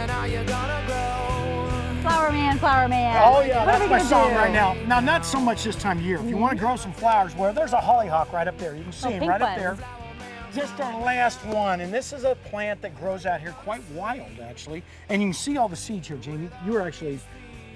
and how you're gonna grow. Flower man, flower man. Oh yeah, What are that's we my gonna song do? right now. Now, not so much this time of year. If you want to grow some flowers, well, there's a hollyhock right up there. You can see him pink right up one. there. Just our last one, and this is a plant that grows out here quite wild, actually. And you can see all the seeds here, Jamie. You were actually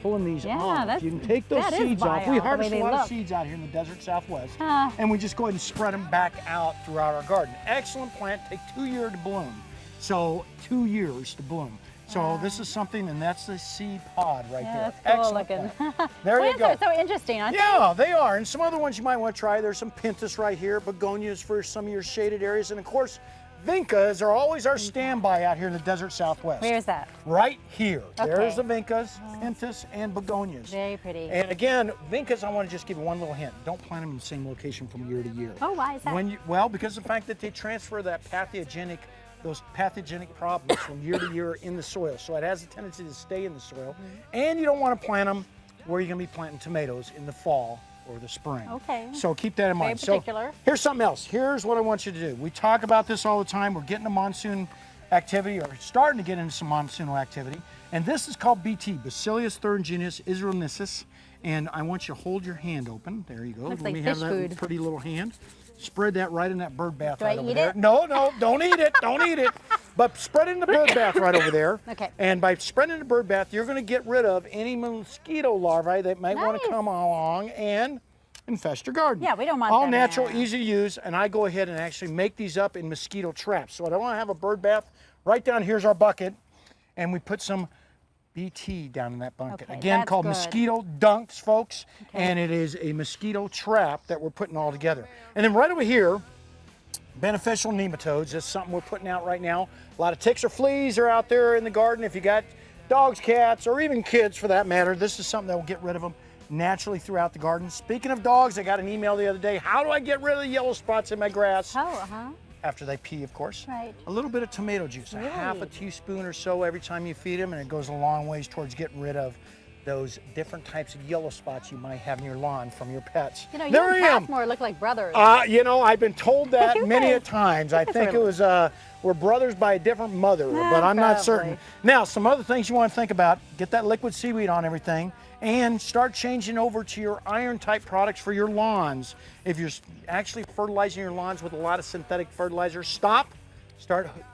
pulling these off. You can take those seeds off. We harvest a lot of seeds out here in the desert Southwest, and we just go ahead and spread them back out throughout our garden. Excellent plant. Take 2 years to bloom. So 2 years to bloom. So this is something, and that's the seed pod right there. That's cool Excellent looking. plant. There you Plants go. are so interesting, aren't they? Yeah, they are. And some other ones you might want to try. There's some pentas right here, begonias for some of your shaded areas, and of course, Vincas are always our standby out here in the desert Southwest. Where's that? Right here. Okay. There's the Vincas, pentas, and begonias. Very pretty. And again, Vincas, I want to just give you one little hint. Don't plant them in the same location from year to year. Oh, why is that? Well, because of the fact that they transfer those pathogenic problems from year to year in the soil. So it has a tendency to stay in the soil. And you don't want to plant them where you're going to be planting tomatoes in the fall or the spring. Okay. So keep that in mind. Very particular. So here's something else. Here's what I want you to do. We talk about this all the time. We're getting a monsoon activity, or starting to get into some monsoonal activity. And this is called BT, Bacillus Thuringiensis. And I want you to hold your hand open. There you go. Looks Let like me have fish that food. pretty little hand. Spread that right in that bird bath Do right I over eat there. it? No, don't eat it. Don't eat it. But spread it in the bird bath right over there. Okay. And by spreading the bird bath, you're going to get rid of any mosquito larvae that might want to come along and infest your garden. Yeah, we don't want all them natural, there. easy to use, and I go ahead and actually make these up in mosquito traps. So I don't want to have a bird bath. Right down here's our bucket, and we put some BT down in that bucket. Okay, Again, that's called good. mosquito dunks, folks, and it is a mosquito trap that we're putting all together. And then right over here, beneficial nematodes. That's something we're putting out right now. A lot of ticks or fleas are out there in the garden. If you got dogs, cats, or even kids for that matter, this is something that will get rid of them naturally throughout the garden. Speaking of dogs, I got an email the other day. How do I get rid of the yellow spots in my grass? Oh, After they pee, of course. Right. A little bit of tomato juice, a half a teaspoon or so every time you feed them, and it goes a long ways towards getting rid of those different types of yellow spots you might have in your lawn from your pets. You know, you there and I am. Passmore look like brothers. You know, I've been told that many a times. I think it was, we're brothers by a different mother, but I'm not certain. probably. Now, some other things you want to think about, get that liquid seaweed on everything, and start changing over to your iron type products for your lawns. If you're actually fertilizing your lawns with a lot of synthetic fertilizer, start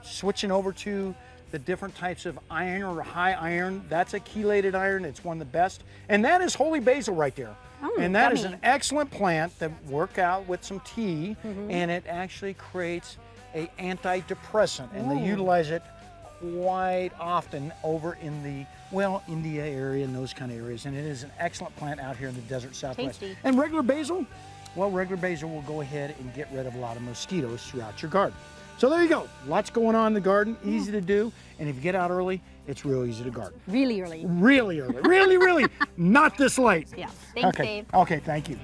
switching over to the different types of iron or high iron. That's a chelated iron. It's one of the best. And that is holy basil right there. And that is an excellent plant that work out with some tea, and it actually creates a antidepressant, and they utilize it quite often over in the, well, India area and those kind of areas. And it is an excellent plant out here in the desert Southwest. Tasty. And regular basil, well, regular basil will go ahead and get rid of a lot of mosquitoes throughout your garden. So there you go. Lots going on in the garden, easy to do. And if you get out early, it's real easy to garden. Really early. Really early. Really, really not this late. Yeah. Thanks, Okay. Dave. Okay, thank you.